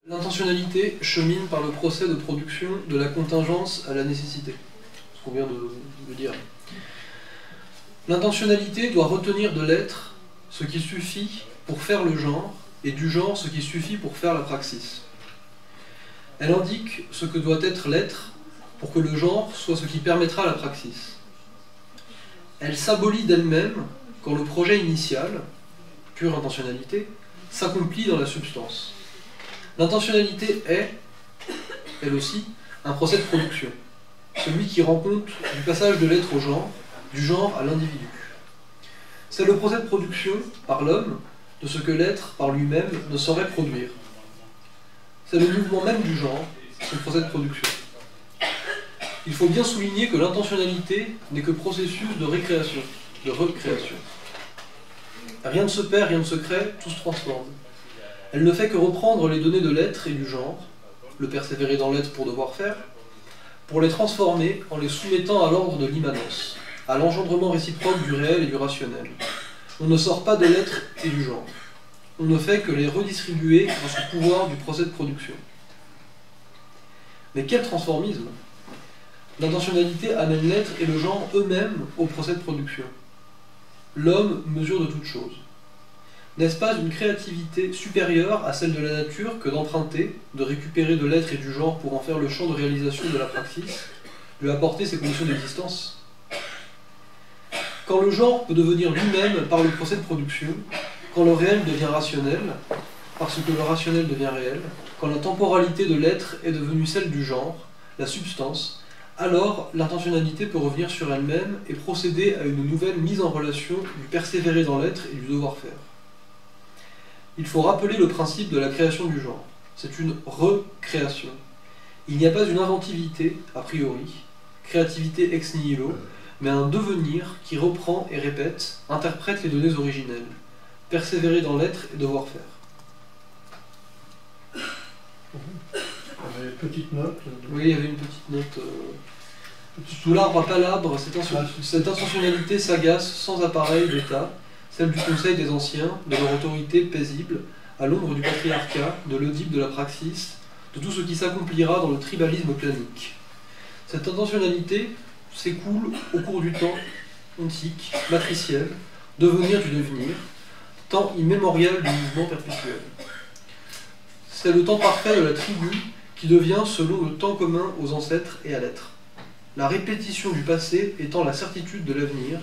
L'intentionnalité chemine par le procès de production de la contingence à la nécessité, ce qu'on vient de dire. L'intentionnalité doit retenir de l'être ce qui suffit pour faire le genre, et du genre ce qui suffit pour faire la praxis. Elle indique ce que doit être l'être pour que le genre soit ce qui permettra la praxis. Elle s'abolit d'elle-même quand le projet initial, pure intentionnalité, s'accomplit dans la substance. L'intentionnalité est, elle aussi, un procès de production, celui qui rend compte du passage de l'être au genre, du genre à l'individu. C'est le procès de production, par l'homme, de ce que l'être, par lui-même, ne saurait produire. C'est le mouvement même du genre, ce procès de production. Il faut bien souligner que l'intentionnalité n'est que processus de récréation, de recréation. Rien ne se perd, rien ne se crée, tout se transforme. Elle ne fait que reprendre les données de l'être et du genre, le persévérer dans l'être pour devoir faire, pour les transformer en les soumettant à l'ordre de l'immanence, à l'engendrement réciproque du réel et du rationnel. On ne sort pas de l'être et du genre. On ne fait que les redistribuer grâce au pouvoir du procès de production. Mais quel transformisme! L'intentionnalité amène l'être et le genre eux-mêmes au procès de production. L'homme mesure de toutes choses. N'est-ce pas une créativité supérieure à celle de la nature que d'emprunter, de récupérer de l'être et du genre pour en faire le champ de réalisation de la praxis, lui apporter ses conditions d'existence? Quand le genre peut devenir lui-même par le procès de production, quand le réel devient rationnel, parce que le rationnel devient réel, quand la temporalité de l'être est devenue celle du genre, la substance, alors l'intentionnalité peut revenir sur elle-même et procéder à une nouvelle mise en relation du persévérer dans l'être et du devoir-faire. Il faut rappeler le principe de la création du genre. C'est une recréation. Il n'y a pas une inventivité, a priori, créativité ex nihilo, mais un devenir qui reprend et répète, interprète les données originelles. Persévérer dans l'être et devoir faire. Petite note. Oui, il y avait une petite note. Sous l'arbre à palabre, cette intentionnalité sagace, sans appareil d'état, celle du conseil des anciens, de leur autorité paisible, à l'ombre du patriarcat, de l'Oedipe de la praxis, de tout ce qui s'accomplira dans le tribalisme planique. Cette intentionnalité s'écoule au cours du temps ontique, matriciel, devenir du devenir, temps immémorial du mouvement perpétuel. C'est le temps parfait de la tribu qui devient selon le temps commun aux ancêtres et à l'être. La répétition du passé étant la certitude de l'avenir,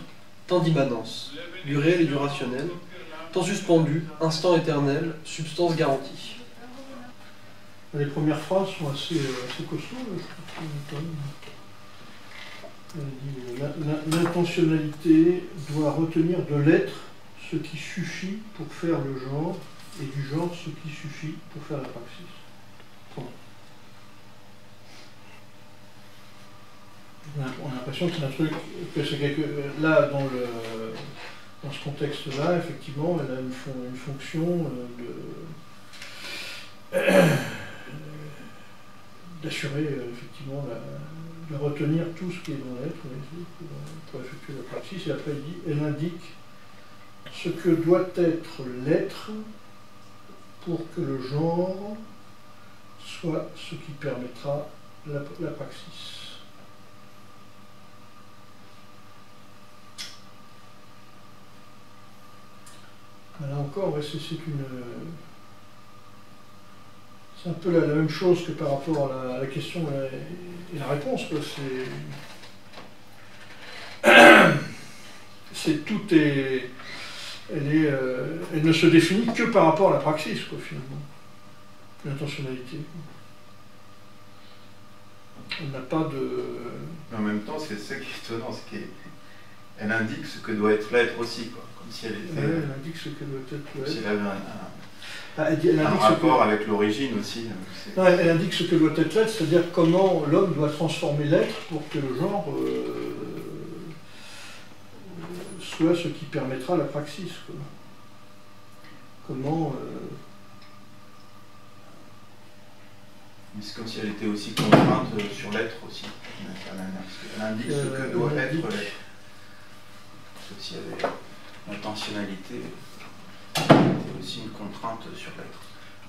temps d'immanence, du réel et du rationnel, temps suspendu, instant éternel, substance garantie. Les premières phrases sont assez costauds. L'intentionnalité doit retenir de l'être ce qui suffit pour faire le genre, et du genre ce qui suffit pour faire la praxis. On a l'impression que c'est un truc, que c'est là, dans ce contexte-là, effectivement, elle a une fonction d'assurer, effectivement, de retenir tout ce qui est dans l'être pour effectuer la praxis. Et après, elle indique ce que doit être l'être pour que le genre soit ce qui permettra la praxis. Là encore, c'est un peu la même chose que par rapport à la question et la réponse. Elle ne se définit que par rapport à la praxis, quoi, finalement. L'intentionnalité. Elle n'a pas de... Mais en même temps, c'est ça qui est étonnant, c'est qu'elle indique ce que doit être l'être aussi, quoi. Comme si elle était... Ouais, elle indique ce que doit être l'être. Comme si elle avait un rapport avec l'origine aussi. Non, elle indique ce que doit être l'être, c'est-à-dire comment l'homme doit transformer l'être pour que le genre soit ce qui permettra la praxis, quoi. Comment... C'est comme si elle était aussi contrainte sur l'être aussi. Elle indique ce que doit être l'être. Comme si elle avait l'intentionnalité était aussi une contrainte sur l'être.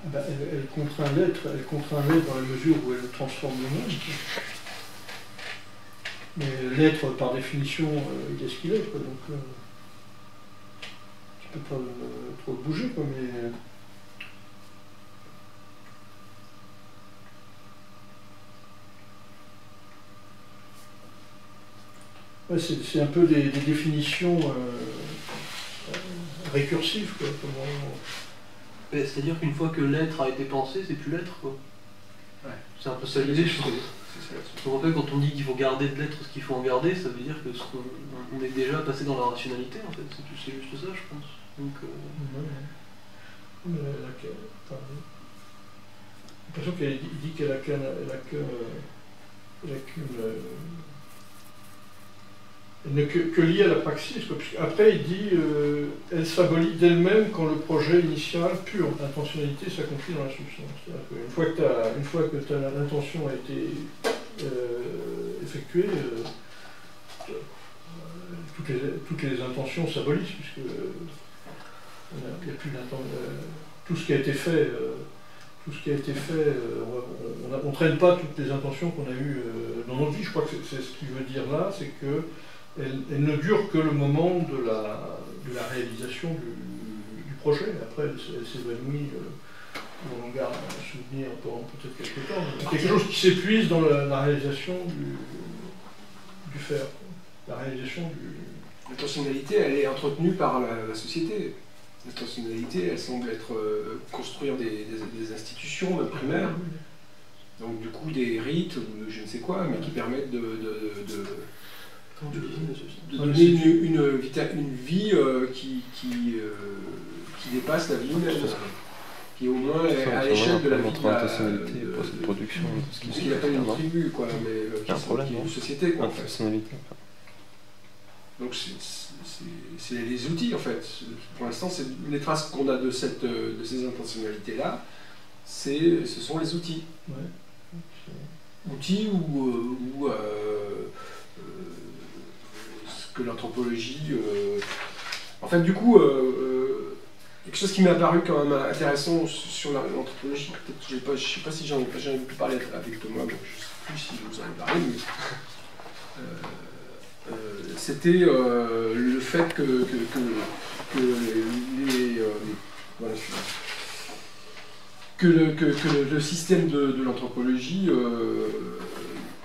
Ben, elle contraint l'être dans la mesure où elle transforme le monde. Mais l'être, par définition, il est ce qu'il est, quoi. Donc tu peux pas trop le bouger, quoi, mais... Ouais, c'est un peu des définitions récursives, quoi. C'est-à-dire qu'une fois que l'être a été pensé, c'est plus l'être, quoi. Ouais. C'est un peu ça l'idée, je pense. C'est ça. Donc en fait, quand on dit qu'il faut garder de l'être ce qu'il faut en garder, ça veut dire que on est déjà passé dans la rationalité, en fait. C'est juste ça, je pense. Donc, J'ai l'impression qu'il dit qu'elle a qu'une... Elle n'est que liée à la praxis, après il dit elle s'abolit d'elle-même quand le projet initial pur, l'intentionnalité s'accomplit dans la substance. Une fois que l'intention a été effectuée, toutes les intentions s'abolissent, puisque il n'y a plus tout ce qui a été fait. On ne traîne pas toutes les intentions qu'on a eues dans notre vie. Je crois que c'est ce qu'il veut dire là, c'est que elle ne dure que le moment de la réalisation du projet. Après, elle s'évanouit, on en garde un souvenir pendant peut-être quelques temps. C'est quelque chose qui s'épuise dans la réalisation du faire, la réalisation du... L'intentionnalité, elle est entretenue par la société. L'intentionnalité, elle semble être construire des institutions, même primaires, donc du coup des rites ou je ne sais quoi, mais qui permettent de donner une vie qui dépasse la vie humaine, qui au moins est à l'échelle de la vie pour cette production, ce qu'il appelle une tribu, quoi, mais qui est une société, quoi. Donc c'est les outils, en fait. Pour l'instant, les traces qu'on a de ces intentionnalités-là, ce sont les outils. Ouais. Outils ou ce que l'anthropologie... En fait, du coup, quelque chose qui m'est apparu quand même intéressant sur l'anthropologie, peut-être, je ne sais pas si j'en ai pu parler avec Thomas, donc je ne sais plus si je vous en ai parlé, mais... c'était le fait que le système de l'anthropologie,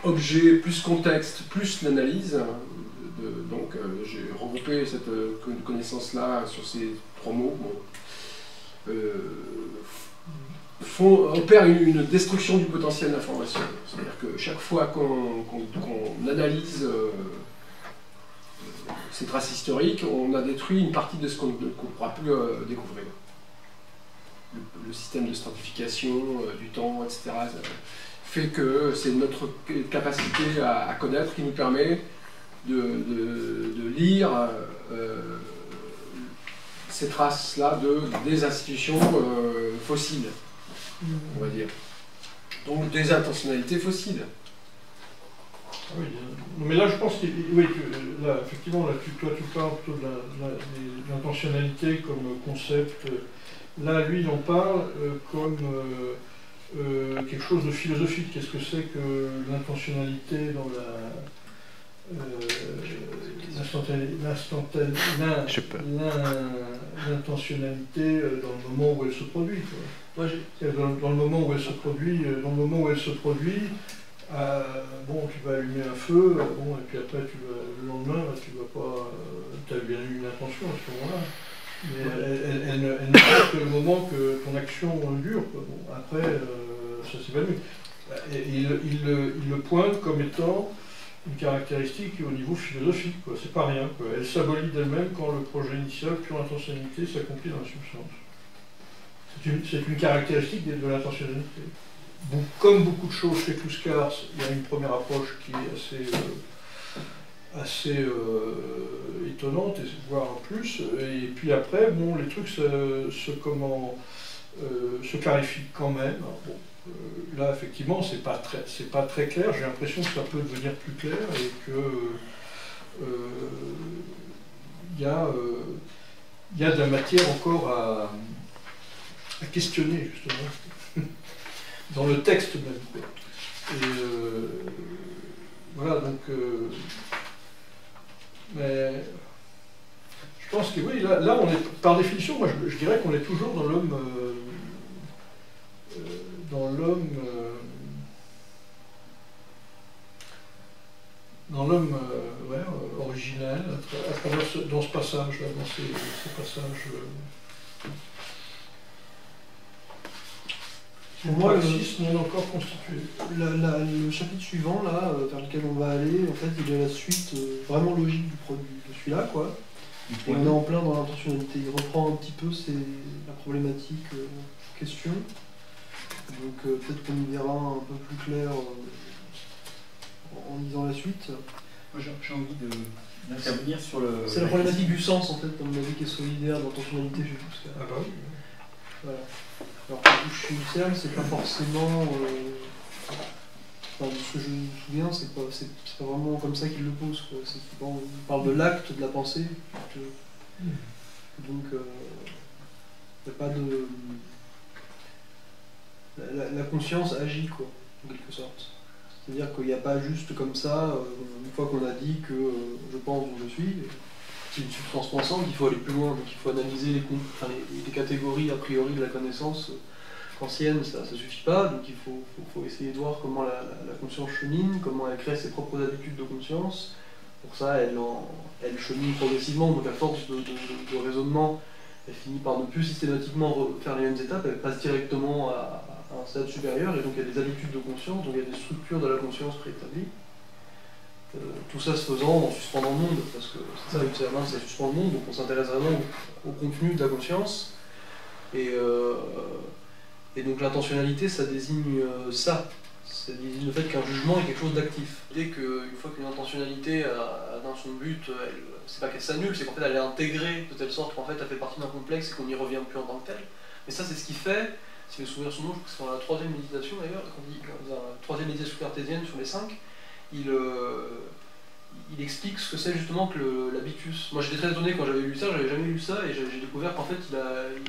objet plus contexte plus l'analyse, donc j'ai regroupé cette connaissance-là sur ces trois mots, opère une destruction du potentiel d'information. C'est-à-dire que chaque fois qu'on analyse ces traces historiques, on a détruit une partie de ce qu'on ne pourra plus découvrir. Le système de stratification du temps, etc., fait que c'est notre capacité à connaître qui nous permet de lire ces traces-là des institutions fossiles, on va dire. Donc des intentionnalités fossiles. Oui, mais là je pense que oui, là, effectivement, là, toi tu parles plutôt de l'intentionnalité comme concept. Là, lui, il en parle comme quelque chose de philosophique. Qu'est-ce que c'est que l'intentionnalité dans l'intentionnalité dans le moment où elle se produit, quoi. Dans le moment où elle se produit, bon, tu vas allumer un feu, bon, et puis après, le lendemain, tu vas pas... tu as bien eu une intention à ce moment-là. Mais elle ne dure que le moment que ton action dure, quoi. Bon, après, ça s'évanouit. Et il le pointe comme étant une caractéristique au niveau philosophique, quoi. C'est pas rien, quoi. Elle s'abolit d'elle-même quand le projet initial, pure intentionnalité, s'accomplit dans la substance. C'est une caractéristique de l'intentionnalité. Bon, comme beaucoup de choses chez Kluskars, il y a une première approche qui est assez étonnante, voire plus, et puis après, bon, les trucs se clarifient quand même. Bon, là, effectivement, c'est pas très clair, j'ai l'impression que ça peut devenir plus clair, et que il y a de la matière encore à à questionner, justement, dans le texte même, quoi. Et voilà, donc... mais je pense que oui, là on est, par définition, moi je dirais qu'on est toujours dans l'homme... ouais, originel, à travers dans ce passage, là, dans ces passages. Pour moi, le marxisme n'est encore constitué. Le chapitre suivant, là, vers lequel on va aller, en fait, il est la suite vraiment logique de celui-là, quoi. Et on est en plein dans l'intentionnalité. Il reprend un petit peu la problématique en question. Donc peut-être qu'on y verra un peu plus clair en lisant la suite. Moi j'ai envie d'intervenir sur le... C'est la problématique du sens, en fait, comme on a dit, qui est solidaire de l'intentionnalité chez Husserl. Ah bah oui. Voilà. Alors que chez Husserl, c'est pas forcément... Enfin, de ce que je me souviens, c'est pas vraiment comme ça qu'il le pose, quoi. On parle de l'acte de la pensée. Donc, il n'y a pas de... La conscience agit, quoi, en quelque sorte. C'est-à-dire qu'il n'y a pas juste comme ça, une fois qu'on a dit que je pense où je suis, c'est une substance pensante, il faut aller plus loin, donc il faut analyser les catégories a priori de la connaissance kantienne, ça ne suffit pas, donc il faut essayer de voir comment la conscience chemine, comment elle crée ses propres habitudes de conscience. Pour ça, elle chemine progressivement, donc à force de raisonnement, elle finit par ne plus systématiquement faire les mêmes étapes, elle passe directement à un stade supérieur, et donc il y a des habitudes de conscience, donc il y a des structures de la conscience préétablies. Tout ça se faisant en suspendant le monde, parce que c'est ça, Husserl, ça suspend le monde, donc on s'intéresse vraiment au contenu de la conscience. Et donc l'intentionnalité, ça désigne ça. Ça désigne le fait qu'un jugement est quelque chose d'actif. L'idée qu'une fois qu'une intentionnalité a atteint son but, c'est pas qu'elle s'annule, c'est qu'en fait elle est intégrée de telle sorte qu'en fait elle fait partie d'un complexe et qu'on n'y revient plus en tant que tel. Mais ça, c'est ce qui fait, si je me souviens son nom, je crois que c'est dans la troisième méditation d'ailleurs, dans la troisième méditation cartésienne sur les 5, il explique ce que c'est justement que l'habitus. Moi j'étais très étonné quand j'avais lu ça, j'avais jamais lu ça, et j'ai découvert qu'en fait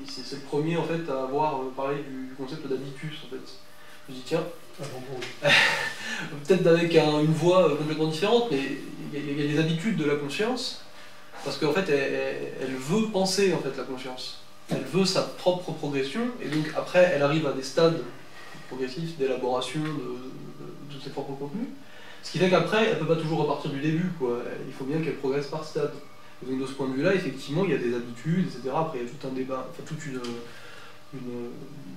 c'est le premier en fait à avoir parlé du concept d'habitus en fait. Je me dis tiens, peut-être avec une voix complètement différente, mais il y a des habitudes de la conscience, parce qu'en fait elle veut penser en fait la conscience. Elle veut sa propre progression, et donc après elle arrive à des stades progressifs d'élaboration de ses propres contenus. Ce qui fait qu'après, elle ne peut pas toujours repartir du début, quoi. Il faut bien qu'elle progresse par stade. Et donc de ce point de vue-là, effectivement, il y a des habitudes, etc. Après, il y a tout un débat, enfin toute une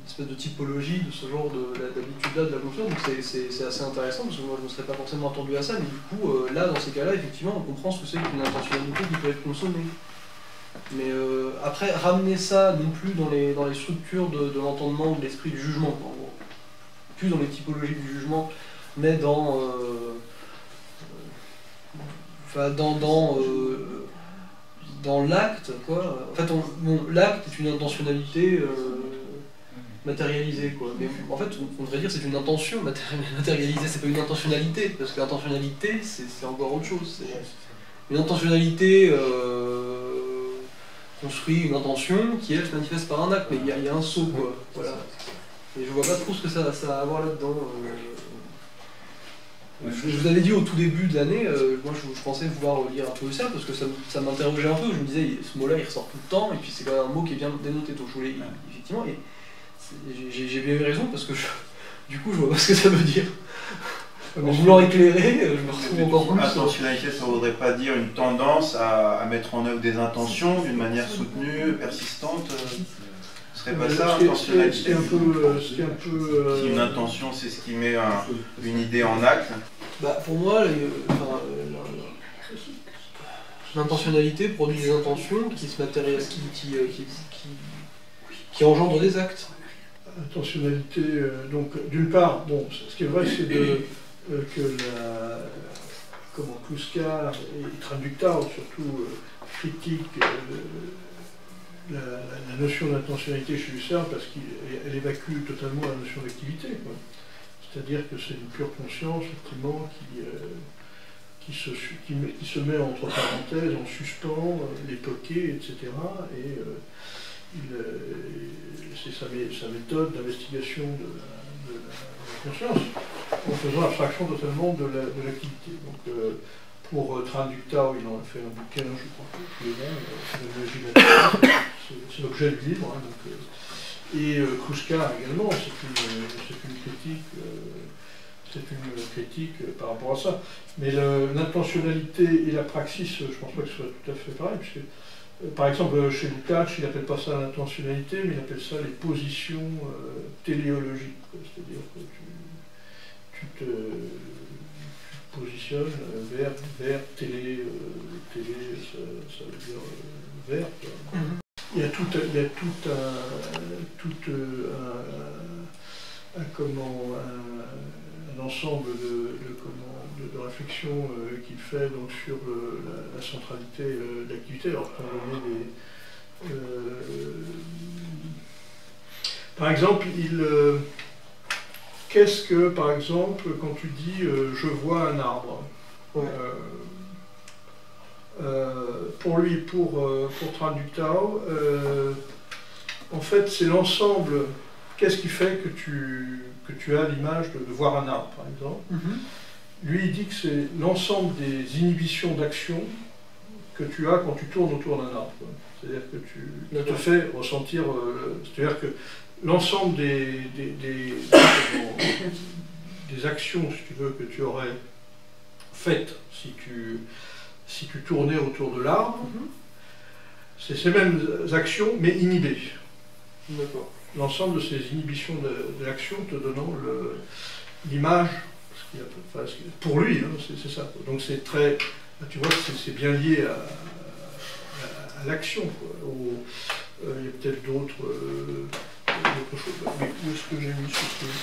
espèce de typologie de ce genre d'habitude-là de la conscience. Donc c'est assez intéressant, parce que moi je ne me serais pas forcément attendu à ça, mais du coup, là, dans ces cas-là, effectivement, on comprend ce que c'est qu'une intentionnalité qui peut être consommée. Mais après, ramener ça non plus dans les structures de l'entendement ou de l'esprit du jugement, en gros. Plus dans les typologies du jugement, mais dans l'acte, quoi. En fait, l'acte est une intentionnalité matérialisée, quoi. Mais en fait, on devrait dire que c'est une intention matérialisée, c'est pas une intentionnalité, parce que l'intentionnalité, c'est encore autre chose. Une intentionnalité construit une intention qui, elle, se manifeste par un acte, mais il y a un saut, quoi. Voilà. Et je vois pas trop ce que ça a à voir là-dedans. Je vous avais dit au tout début de l'année, moi je pensais vouloir lire un peu Husserl parce que ça m'interrogeait un peu, je me disais ce mot-là il ressort tout le temps et puis c'est quand même un mot qui est bien dénoté, donc je voulais effectivement, et j'ai bien eu raison parce que du coup je vois pas ce que ça veut dire. En voulant éclairer, je me retrouve encore plus. Intentionnalité, ça ne voudrait pas dire une tendance à mettre en œuvre des intentions d'une manière soutenue, persistante. Ce serait pas ça, intentionnalité. Si une intention, c'est ce qui met une idée en acte. Bah, pour moi, l'intentionnalité produit des intentions qui se matérialisent, qui engendrent des actes. Intentionnalité, donc d'une part, bon, ce qui est vrai, c'est que Kluskar et Traducteur surtout critique la notion d'intentionnalité chez Husserl parce qu'elle évacue totalement la notion d'activité. C'est-à-dire que c'est une pure conscience, effectivement, qui se met entre parenthèses, en suspens, les toqués, etc. Et c'est sa méthode d'investigation de la conscience, en faisant abstraction totalement de l'activité. Donc, pour Traductao, il en a fait un bouquin, je crois que c'est l'objet du livre. Hein, donc, et Kruskar également, c'est une critique par rapport à ça. Mais l'intentionnalité et la praxis, je ne pense pas que ce soit tout à fait pareil, puisque par exemple, chez Lukács, il n'appelle pas ça l'intentionnalité, mais il appelle ça les positions téléologiques. C'est-à-dire que tu te positionnes vers télé, ça veut dire vers. Il y a tout un ensemble de réflexions qu'il fait donc, sur la centralité de l'activité. Alors, par exemple, qu'est-ce que, par exemple, quand tu dis je vois un arbre, pour lui, pour Traductao, en fait, c'est l'ensemble. Qu'est-ce qui fait que tu as l'image de voir un arbre, par exemple? Lui, il dit que c'est l'ensemble des inhibitions d'action que tu as quand tu tournes autour d'un arbre. C'est-à-dire que tu te fais ressentir. C'est-à-dire que l'ensemble des actions, si tu veux, que tu aurais faites si tu tournais autour de l'arbre, c'est ces mêmes actions, mais inhibées. D'accord. L'ensemble de ces inhibitions de l'action te donnant l'image, pour lui, hein, c'est ça. Donc c'est très, tu vois, c'est bien lié à l'action. Il y a peut-être d'autres choses. Mais où est-ce que j'ai mis ce truc?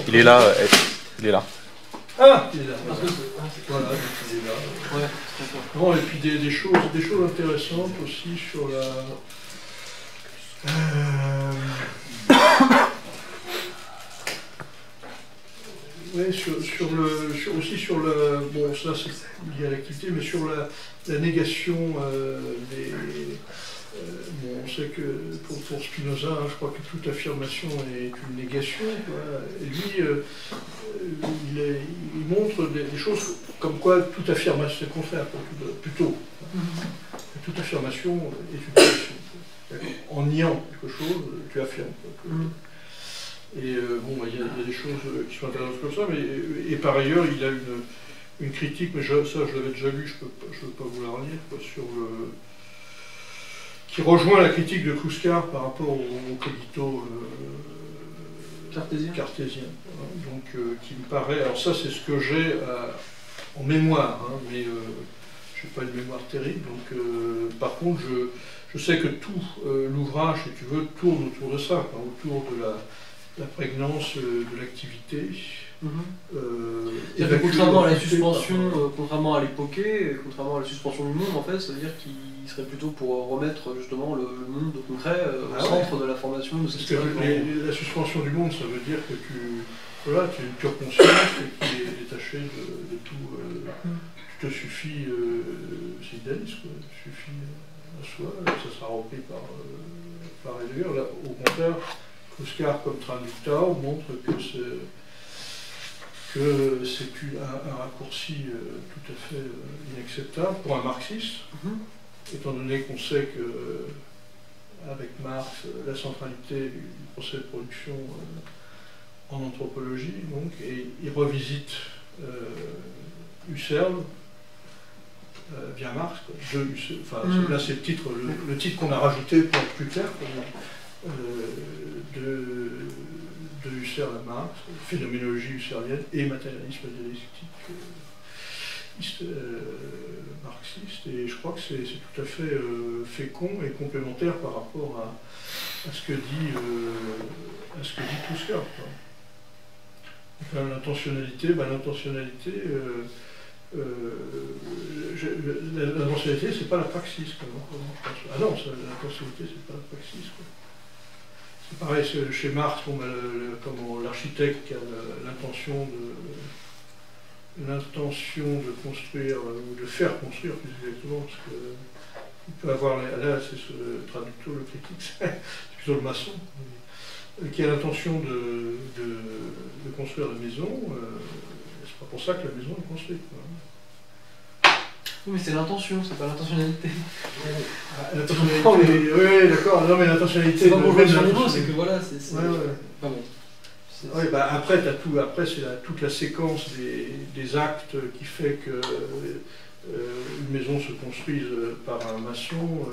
Il est là, il est là. Ah, il est là. Voilà, il est là. Ouais, bon, et puis des choses intéressantes aussi sur la. Oui, aussi sur le. Bon, ça c'est lié à l'activité, mais sur la négation des. Bon, on sait que pour Spinoza, hein, je crois que toute affirmation est une négation. Et lui, il montre des choses comme quoi toute affirmation, c'est le contraire, plutôt. Toute affirmation est une négation. En niant quelque chose, tu affirmes. Et bon, il y a des choses qui sont intéressantes comme ça, et par ailleurs, il a une critique, mais ça je l'avais déjà lu, je ne veux pas vous la relire, sur qui rejoint la critique de Kruskar par rapport au cogito cartésien. Donc, qui me paraît, alors ça c'est ce que j'ai en mémoire, hein, mais je n'ai pas une mémoire terrible, donc par contre je sais que tout l'ouvrage, si tu veux, tourne autour de ça, quoi, autour de la prégnance de l'activité. Contrairement à la suspension, contrairement à l'époquée, contrairement à la suspension du monde, en fait, ça veut dire qu'il serait plutôt pour remettre justement le monde concret au centre de la formation. De parce que la suspension du monde, ça veut dire que tu as une pure conscience et qui est détachée de tout. Tu te suffit, c'est idéaliste, quoi. Il suffit à soi, ça sera repris par Heidegger. Là, au contraire, Kruskar comme Traductao montre que c'est un raccourci tout à fait inacceptable pour un marxiste, étant donné qu'on sait que avec Marx, la centralité du procès de production en anthropologie, donc, et il revisite Husserl via Marx, quoi, là c'est le titre qu'on a rajouté pour être plus clair, de Husserl à Marx, phénoménologie husserlienne et matérialisme dialectique marxiste, et je crois que c'est tout à fait fécond et complémentaire par rapport à ce que dit Kruskar. L'intentionnalité, l'intentionnalité, c'est pas la praxis. Ah non, l'intentionnalité, c'est pas la praxis. C'est pareil, chez Marx, l'architecte qui a l'intention de construire, ou de faire construire plus exactement, parce que Il peut avoir, là c'est le traducteur, le critique, c'est plutôt le maçon, qui a l'intention de construire la maison, c'est pas pour ça que la maison est construite. Oui, mais c'est l'intention, c'est pas l'intentionnalité. L'intentionnalité, oui, d'accord, non mais l'intentionnalité... C'est pas pour jouer sur les mots, c'est que voilà, c'est... Ouais. Pas bon. Oui, bah après, c'est toute la séquence des actes qui fait que une maison se construise par un maçon,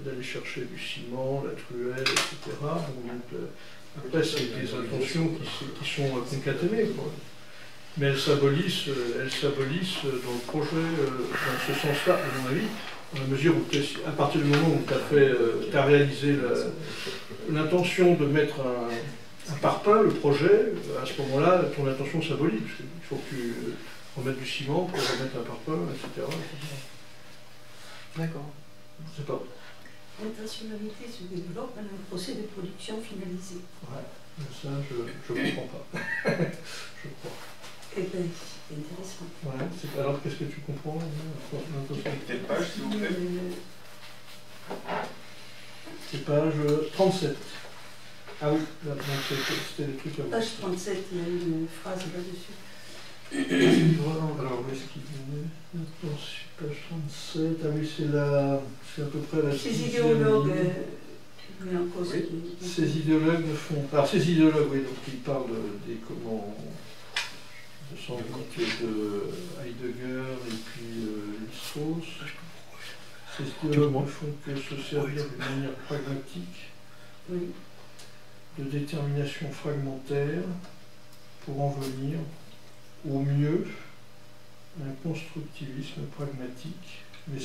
d'aller chercher du ciment, la truelle, etc. Donc, après, c'est des intentions qui sont concaténées, quoi. Mais elles s'abolissent dans le projet, dans ce sens-là, à mon avis, dans la mesure où, à partir du moment où tu as réalisé l'intention de mettre un parpaing, le projet, à ce moment-là, ton intention s'abolit, parce qu'il faut que tu remettes du ciment pour remettre un parpaing, etc. D'accord. Je sais pas. L'intentionnalité se développe dans un procès de production finalisé. Ouais, ça, je ne comprends pas. Je crois. Eh bien, c'est intéressant. Ouais, alors, qu'est-ce que tu comprends? Quelle page, s'il vous plaît? C'est page 37. Ah oui, là, c'était les trucs à vous. Page 37, il y a une phrase là-dessus. Alors, où est-ce qu'il venait? Page 37, ah oui, c'est à peu près la... Ces idéologues, mais en cause. Oui. Ces idéologues font... Alors, ces idéologues, oui, donc ils parlent des comment... sans doute de Heidegger et puis Strauss. Ces idéologues ne font que se servir d'une manière pragmatique, oui, de détermination fragmentaire pour en venir au mieux à un constructivisme pragmatique, mais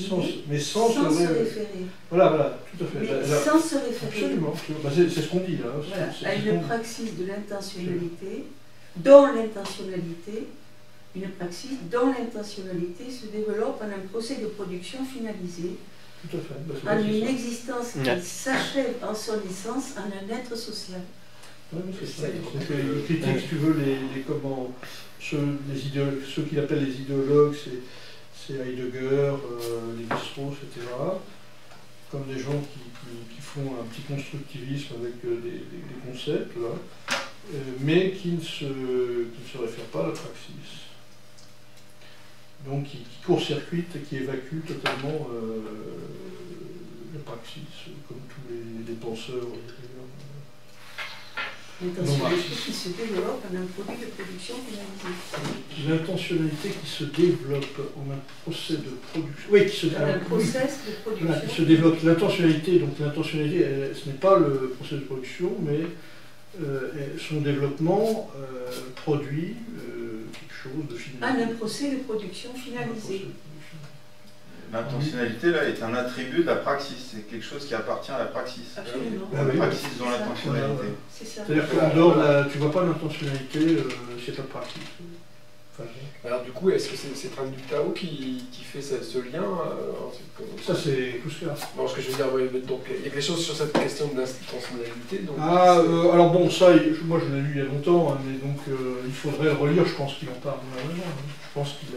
sans se référer. Voilà, tout à fait. Mais sans se référer. Absolument, bah, c'est ce qu'on dit là. Voilà, à une praxis de l'intentionnalité, dont l'intentionnalité se développe en un procès de production finalisé, tout à fait. en une existence qui s'achève en son essence en un être social. Oui, c'est ça. Il critique, si tu veux, ceux qu'il appelle les idéologues, c'est Heidegger, Lévi-Strauss, etc. Comme des gens qui font un petit constructivisme avec des concepts, là, mais qui ne se réfèrent pas à la praxis. Donc qui court-circuite et qui évacue totalement la praxis, comme tous les penseurs. L'intentionnalité qui se développe en un produit de production finalisé. L'intentionnalité qui se développe en un procès de production. Oui, qui se développe. L'intentionnalité, ce n'est pas le procès de production, mais son développement produit quelque chose de finalisé. En un procès de production finalisé. L'intentionnalité, là, est un attribut de la praxis. C'est quelque chose qui appartient à la praxis. Absolument. La praxis dans l'intentionnalité. C'est ça. C'est-à-dire qu'en dehors, tu ne vois pas l'intentionnalité, c'est pas de praxis. Enfin, alors du coup, est-ce que c'est Traductao qui fait ce lien ça, c'est Kouska. Non, ce que je veux dire, ouais, donc il y a quelque chose sur cette question de l'intentionnalité. Alors bon, ça, moi je l'ai lu il y a longtemps, hein, mais donc il faudrait le relire, je pense qu'il en parle énormément. Je pense qu'il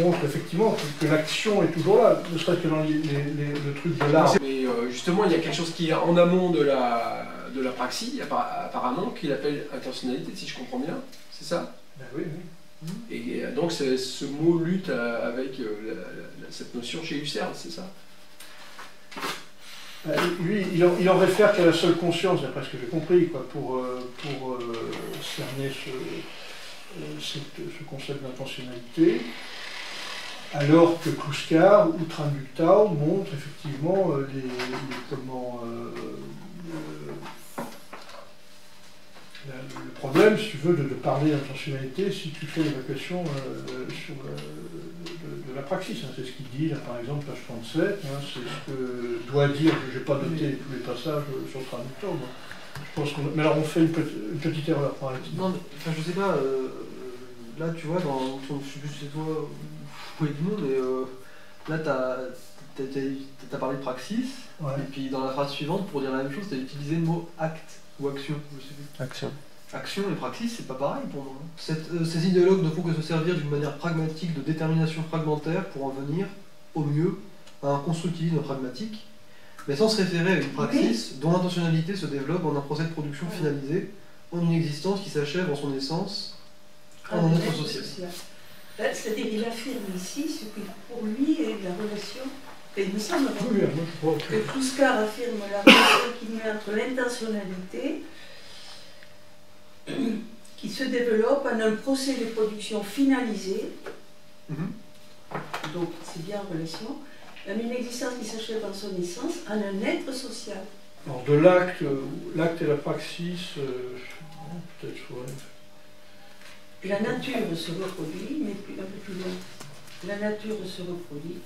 montre effectivement que l'action est toujours là, ne serait-ce que dans le truc de l'art. Mais justement, il y a quelque chose qui est en amont de la praxis, apparemment, qu'il appelle intentionnalité, si je comprends bien, c'est ça? Ben oui. Et donc ce mot lutte avec cette notion chez Husserl, c'est ça? Lui, il en réfère qu'à la seule conscience, d'après ce que j'ai compris, quoi, pour cerner ce concept d'intentionnalité, alors que Kluskar ou Traductao montrent effectivement le problème, si tu veux, de parler d'intentionnalité si tu fais l'évacuation de la praxis. Hein. C'est ce qu'il dit, là, par exemple, page 37, hein, c'est ce que doit dire, je n'ai pas noté tous les passages sur Traductao. Je pense mais alors on fait une petite erreur, par exemple. Non, mais, enfin, je sais pas, là, tu vois, je sais plus si c'est toi ou Edmond, mais là, t'as parlé de praxis, ouais. Et puis dans la phrase suivante, pour dire la même chose, t'as utilisé le mot acte ou action, je sais plus. Action. Action et praxis, c'est pas pareil pour moi. Ces idéologues ne font que se servir d'une manière pragmatique de détermination fragmentaire pour en venir au mieux à un constructivisme pragmatique, mais sans se référer à une praxis dont l'intentionnalité se développe en un procès de production finalisé, en une existence qui s'achève en son essence, en un être social. C'est-à-dire qu'il affirme ici ce qui pour lui est la relation, et il me semble que Kluskar affirme la relation qu'il met entre l'intentionnalité qui se développe en un procès de production finalisé, donc c'est bien en relation, en une existence qui s'achève en son essence, en un être social. Alors de l'acte et la praxis, peut-être la nature se reproduit, mais un peu plus loin. La nature se reproduit,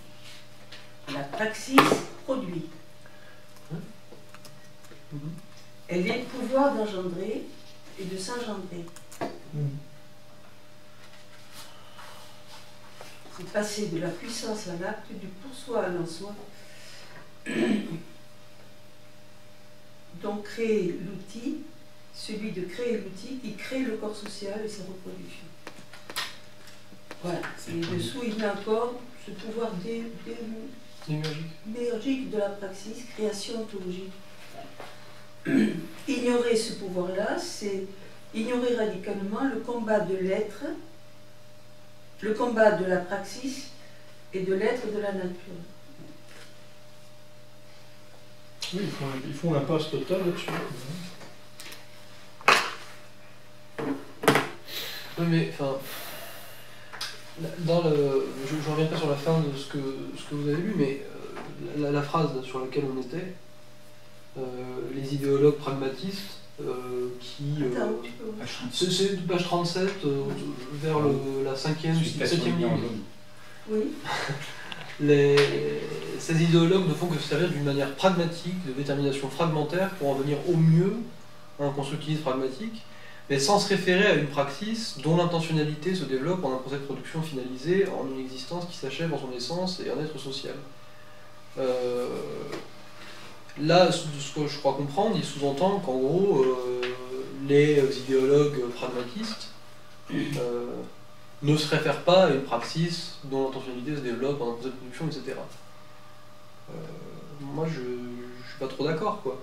la praxis produit. Elle est le pouvoir d'engendrer et de s'engendrer. C'est passer de la puissance à l'acte, du pour soi à l'en soi. Donc créer l'outil, celui de créer l'outil qui crée le corps social et sa reproduction. Voilà. Et dessous, il met encore ce pouvoir démiurgique de la praxis, création ontologique. Ignorer ce pouvoir-là, c'est ignorer radicalement le combat de l'être, le combat de la praxis et de l'être de la nature. Oui, ils font l'impasse totale là-dessus. Oui, mais enfin, je reviens pas sur la fin de ce que vous avez lu, mais la phrase sur laquelle on était, les idéologues pragmatistes qui... c'est page 37, vers la 5e, 7e ligne. Oui. Ces idéologues ne font que se servir d'une manière pragmatique, de détermination fragmentaire, pour en venir au mieux à un constructivisme pragmatique, mais sans se référer à une praxis dont l'intentionnalité se développe en un procès de production finalisé, en une existence qui s'achève en son essence et en être social. Là, ce que je crois comprendre, il sous-entend qu'en gros, les idéologues pragmatistes ne se réfèrent pas à une praxis dont l'intentionnalité se développe en un procès de production, etc. Moi, je suis pas trop d'accord, quoi.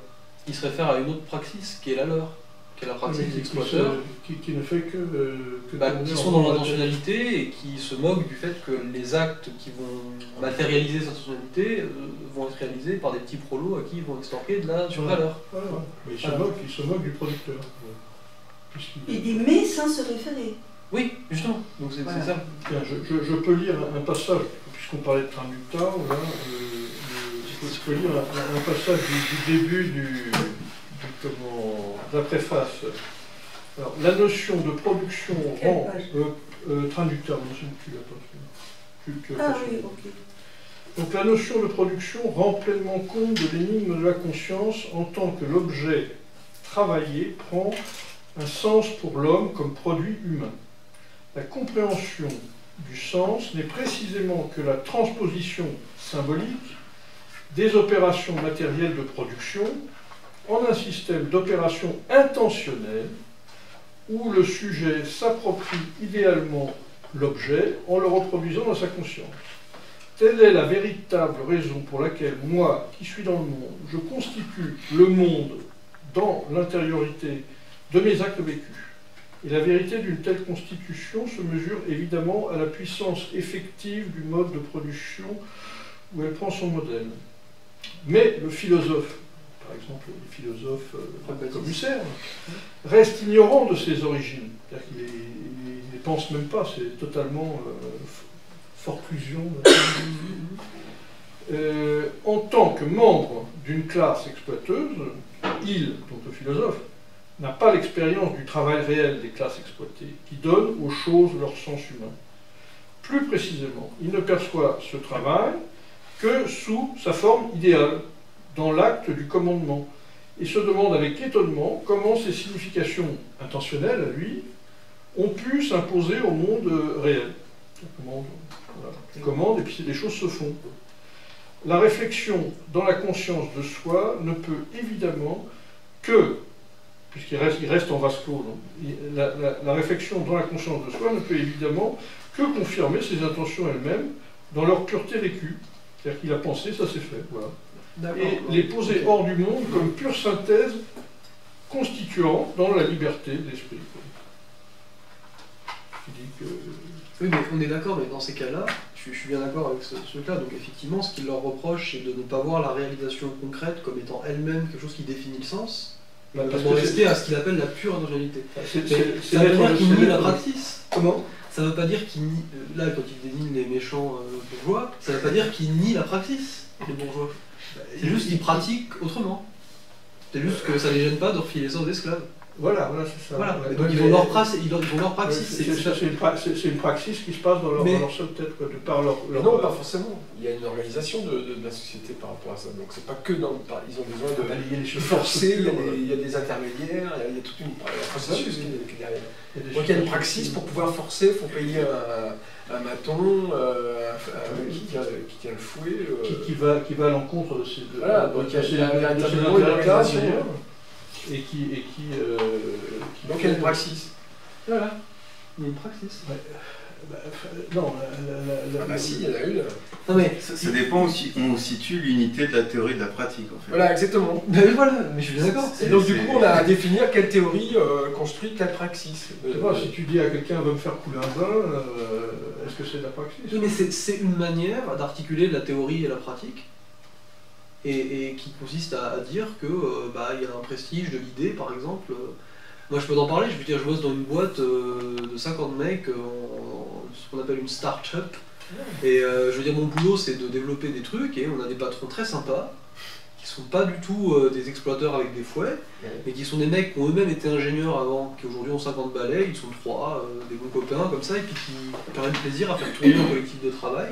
Ils se réfèrent à une autre praxis, qui est la leur, qui est la praxis des exploiteurs, qui ne fait que qui sont dans l'intentionnalité et qui se moquent du fait que les actes qui vont matérialiser cette intentionnalité vont être réalisés par des petits prolos à qui ils vont extorquer de la survaleur. Mais ils se moquent du producteur. Il dit mais sans se référer. Oui, justement. Donc c'est ça. Bien, je peux lire un passage, puisqu'on parlait de traducteur, là, je peux lire un passage du début de la préface. Alors, la notion de production rend traducteur, non, c'est plus la oui, ok. Donc la notion de production rend pleinement compte de l'énigme de la conscience en tant que l'objet travaillé prend un sens pour l'homme comme produit humain. La compréhension du sens n'est précisément que la transposition symbolique des opérations matérielles de production en un système d'opérations intentionnelles où le sujet s'approprie idéalement l'objet en le reproduisant dans sa conscience. Telle est la véritable raison pour laquelle moi, qui suis dans le monde, je constitue le monde dans l'intériorité de mes actes vécus. Et la vérité d'une telle constitution se mesure évidemment à la puissance effective du mode de production où elle prend son modèle. Mais le philosophe, par exemple les philosophes comme Husserl, reste ignorant de ses origines. C'est-à-dire qu'il ne pense même pas, c'est totalement forclusion. En tant que membre d'une classe exploiteuse, il, donc le philosophe, n'a pas l'expérience du travail réel des classes exploitées, qui donne aux choses leur sens humain. Plus précisément, il ne perçoit ce travail que sous sa forme idéale, dans l'acte du commandement, et se demande avec étonnement comment ces significations intentionnelles, à lui, ont pu s'imposer au monde réel. On commande, et puis les choses se font. La réflexion dans la conscience de soi ne peut évidemment que, puisqu'il reste en vase clos, la réflexion dans la conscience de soi ne peut évidemment que confirmer ses intentions elles-mêmes dans leur pureté vécue, C'est-à-dire qu'il a pensé, ça s'est fait. Voilà. Et Ouais. les poser hors du monde comme pure synthèse constituant dans la liberté de l'esprit. Qui dit que... Oui, mais on est d'accord, mais dans ces cas-là, je suis bien d'accord avec ce truc-là. Donc effectivement, ce qu'il leur reproche, c'est de ne pas voir la réalisation concrète comme étant elle-même quelque chose qui définit le sens, Bah, parce d'en que rester à ce qu'il appelle la pure endogénéité. c'est Ça veut dire qu'il nie la l'être- praxis. Comment? Ça veut pas dire qu'il nie... Là, quand il désigne les méchants bourgeois, ça veut pas dire qu'il nie la praxis, les bourgeois. C'est juste qu'ils pratiquent autrement. C'est juste que ça les gêne pas de refiler ça aux esclaves. Voilà, c'est ça. Voilà. Ouais, Et donc ouais, ils ont mais- leur praxis. Ils ont leur praxis. C'est une praxis qui se passe dans leur, Mais- dans leur seule tête, quoi, de par leur... Non, pas forcément. Il y a une organisation de la société par rapport à ça. Donc c'est pas que dans... Ils ont besoin de balayer les choses forcer, il y a sur- des, il y a des intermédiaires, il y a tout un processus qui est derrière. il y a des Donc il y a une choses- praxis pour pouvoir forcer, il faut payer un maton qui tient le fouet. qui va à l'encontre de ces... Voilà, donc il y a véritablement une intérêts organisation. intérieurs et qui Donc il y a une praxis. Voilà. Il y a une praxis. Non, Ah bah si, il y en a une. Non mais... Ça dépend aussi où on situe l'unité de la théorie de la pratique, en fait. Voilà, exactement. Mais voilà, mais je suis bien d'accord. Et donc du coup on a à définir quelle théorie construit quelle praxis. Je sais pas, si tu dis à quelqu'un va me faire couler un vin, est-ce que c'est de la praxis? Oui, mais c'est une manière d'articuler la théorie et la pratique, et qui consiste à dire que il y a un prestige de l'idée, par exemple. Moi, je peux t'en parler. Je veux dire, je bosse dans une boîte de 50 mecs, ce qu'on appelle une start-up. Et je veux dire, mon boulot, c'est de développer des trucs, et on a des patrons très sympas, qui sont pas du tout des exploiteurs avec des fouets, mais qui sont des mecs qui ont eux-mêmes été ingénieurs avant, qui aujourd'hui ont 50 balais, ils sont 3, des bons copains comme ça, et puis qui prennent plaisir à faire tourner un collectif de travail.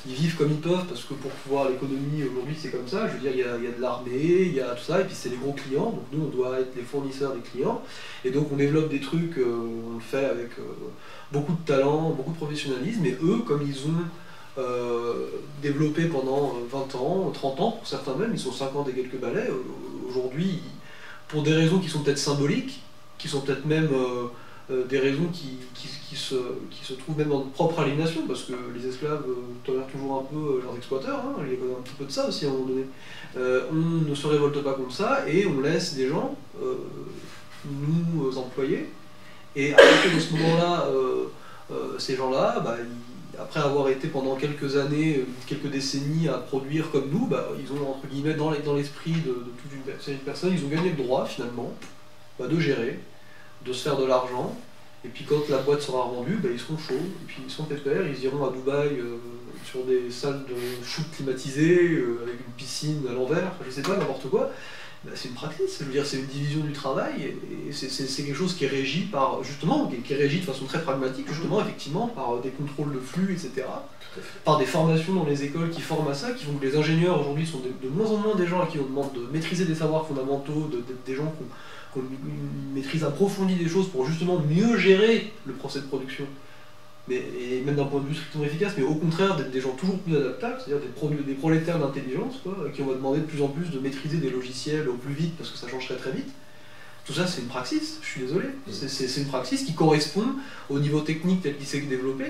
Ils vivent comme ils peuvent, parce que pour pouvoir l'économie aujourd'hui c'est comme ça, je veux dire, il y a de l'armée, il y a tout ça, et puis c'est les gros clients, donc nous on doit être les fournisseurs des clients, et donc on développe des trucs, on le fait avec beaucoup de talent, beaucoup de professionnalisme, et eux, comme ils ont développé pendant 20 ans, 30 ans pour certains même, ils sont 50 et quelques balais, aujourd'hui, pour des raisons qui sont peut-être symboliques, qui sont peut-être même des raisons qui se trouvent même en propre aliénation, parce que les esclaves tolèrent toujours un peu leurs exploiteurs, hein, il y a un petit peu de ça aussi à un moment donné. On ne se révolte pas contre ça, et on laisse des gens nous employer, et à partir de ce moment-là, ces gens-là, après avoir été pendant quelques années, quelques décennies à produire comme nous, ils ont, entre guillemets, dans l'esprit de toute une série de personnes, ils ont gagné le droit, finalement, de gérer, de se faire de l'argent, et puis quand la boîte sera revendue, ils seront chauds, et puis ils seront pépères, ils iront à Dubaï sur des salles de shoot climatisées, avec une piscine à l'envers, je sais pas, n'importe quoi. C'est une praxis, je veux dire, c'est une division du travail, et c'est quelque chose qui est régi par, justement, qui est régi de façon très pragmatique, justement, effectivement, par des contrôles de flux, etc. Par des formations dans les écoles qui forment à ça, qui font que les ingénieurs aujourd'hui sont de moins en moins des gens à qui on demande de maîtriser des savoirs fondamentaux, des gens qui ont une maîtrise approfondie des choses pour justement mieux gérer le procès de production. Et même d'un point de vue strictement efficace, mais au contraire d'être des gens toujours plus adaptables, c'est-à-dire des prolétaires d'intelligence, qui on va demander de plus en plus de maîtriser des logiciels au plus vite parce que ça change très très vite. Tout ça c'est une praxis, je suis désolé. C'est une praxis qui correspond au niveau technique tel qu'il s'est développé.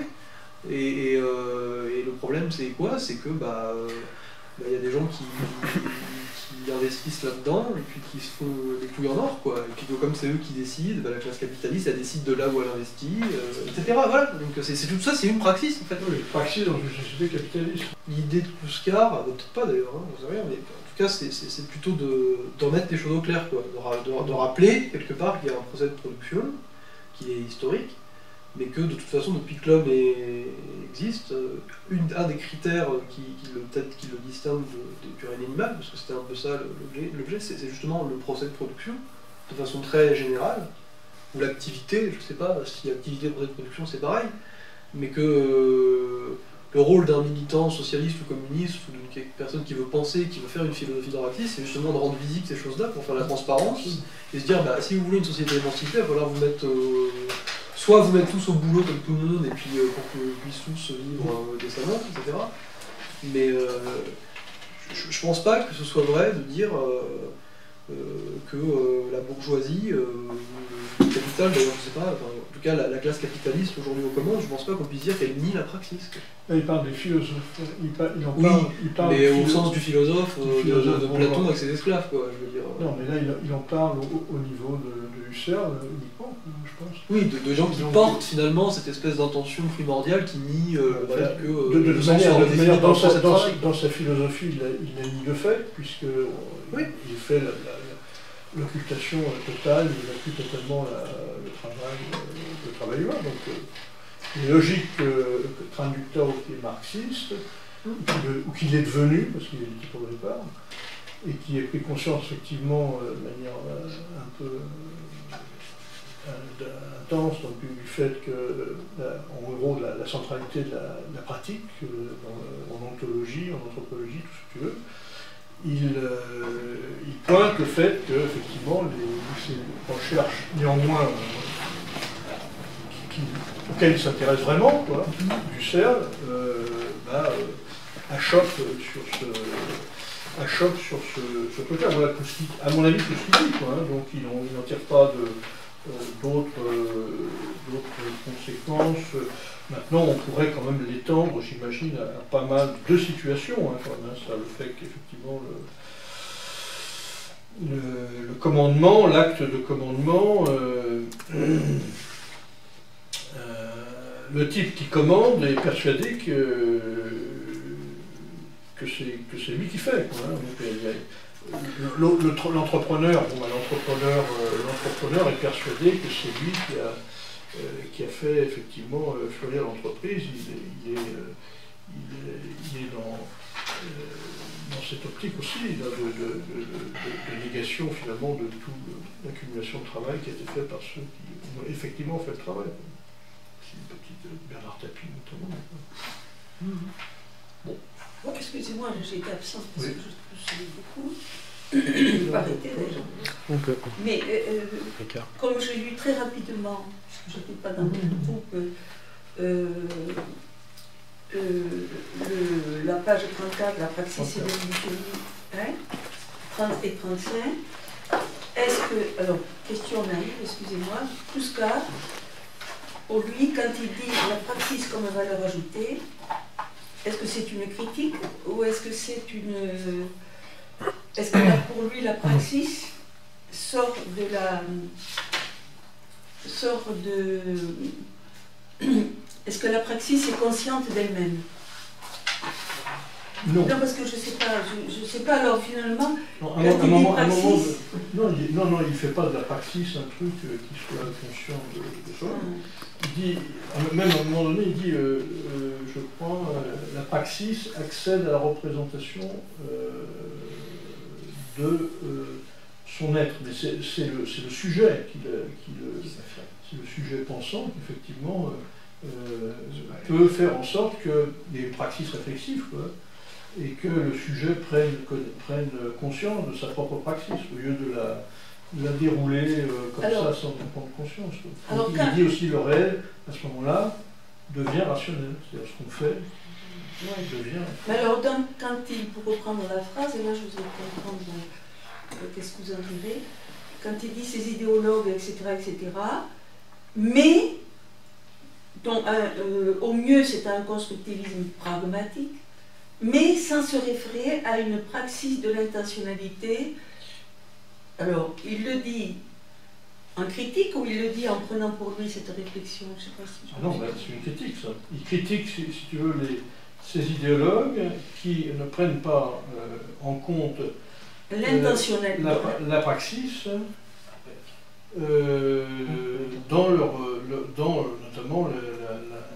Et le problème c'est quoi? C'est que y a des gens qui investissent là-dedans et puis qui se font des couilles en or, quoi. Et puis comme c'est eux qui décident, la classe capitaliste elle décide de là où elle investit, etc. Voilà. Donc c'est tout ça, c'est une praxis en fait. Oui, praxis dans une société capitaliste. L'idée de Kouskar, peut-être pas d'ailleurs, hein, je sais rien, mais en tout cas c'est plutôt de remettre les choses au clair, quoi. De rappeler quelque part qu'il y a un procès de production qui est historique, mais que de toute façon depuis que l'homme existe, un des critères qui le distingue du règne animal, parce que c'était un peu ça l'objet, c'est justement le procès de production, de façon très générale, ou l'activité, je sais pas si activité et procès de production c'est pareil, mais que le rôle d'un militant socialiste ou communiste, ou d'une personne qui veut penser, qui veut faire une philosophie narrative, c'est justement de rendre visible ces choses-là pour faire la transparence, et se dire, si vous voulez une société émancipée, il va falloir vous mettre... soit vous mettre tous au boulot comme tout le monde, et puis pour qu'on puisse tous vivre décemment, etc. Mais je pense pas que ce soit vrai de dire que la bourgeoisie, le capital d'ailleurs, je sais pas, enfin, en tout cas la classe capitaliste aujourd'hui aux commandes, je pense pas qu'on puisse dire qu'elle nie la praxis. Il parle des philosophes, il parle mais au sens du philosophe, de Platon avec ses esclaves, quoi, je veux dire. Non, mais là, il en parle au niveau de Husserl uniquement, je pense. Oui, de gens qui portent finalement cette espèce d'intention primordiale qui nie le fait que de manière dans sa philosophie, il a nie le fait, puisque il fait l'occultation totale, il accuse totalement le travail humain. Donc, il est logique que traducteur qui est marxiste, ou qu'il est devenu, parce qu'il est dit pour le départ, et qui ait pris conscience effectivement de manière un peu intense du fait que, en gros, la centralité de la pratique, en ontologie, en anthropologie, tout ce que tu veux, il pointe le fait que, effectivement, ces recherches, néanmoins, auxquelles il s'intéresse vraiment, quoi, Husserl, achoppe sur ce côté. Voilà, à mon avis, tout ce qu'il dit, quoi, hein, donc il n'en tire pas d'autres conséquences. Maintenant, on pourrait quand même l'étendre, j'imagine, à pas mal de situations, hein, quand même, ça, le fait qu'effectivement le commandement, l'acte de commandement, le type qui commande est persuadé que c'est lui qui fait, quoi, hein. L'entrepreneur est persuadé que c'est lui qui a fait effectivement fleurir l'entreprise. Il est dans cette optique aussi de négation finalement de toute l'accumulation de travail qui a été faite par ceux qui ont effectivement fait le travail. C'est une petite Bernard Tapie notamment. Bon. Oh, excusez-moi, j'ai été absente parce que je suis beaucoup. Arrêtez déjà. Mais comme j'ai lu très rapidement, parce que je n'étais pas dans le groupe, la page 34, la praxis et l'évolution, 30 et 35, est-ce que, alors, question naïve, excusez-moi, Kouskar, pour lui, quand il dit la praxis comme valeur ajoutée, est-ce que c'est une critique ou est-ce que c'est une... Est-ce que là, pour lui, la praxis sort de... Est-ce que la praxis est consciente d'elle-même? Non. Non, parce que je sais pas, alors finalement... Non, il ne fait pas de la praxis un truc qui soit conscient de soi. Il dit, même à un moment donné, il dit, je crois, la praxis accède à la représentation de son être. Mais c'est le sujet c'est le sujet pensant qui, effectivement, peut faire en sorte qu'il y ait une praxis réflexive, quoi, et que le sujet prenne conscience de sa propre praxis, au lieu de la dérouler comme ça sans en prendre conscience. Donc, il dit aussi le réel, à ce moment-là, devient rationnel. C'est-à-dire ce qu'on fait devient... Mais alors, quand il, pour reprendre la phrase, et là je vous ai comprendre qu'est-ce que vous en direz, quand il dit ces idéologues, etc., mais au mieux c'est un constructivisme pragmatique, mais sans se référer à une praxis de l'intentionnalité. Alors, il le dit en critique ou il le dit en prenant pour lui cette réflexion? Je sais pas si non, c'est une critique, ça. Il critique, si tu veux, ces idéologues qui ne prennent pas en compte l'intentionnalité, la praxis dans notamment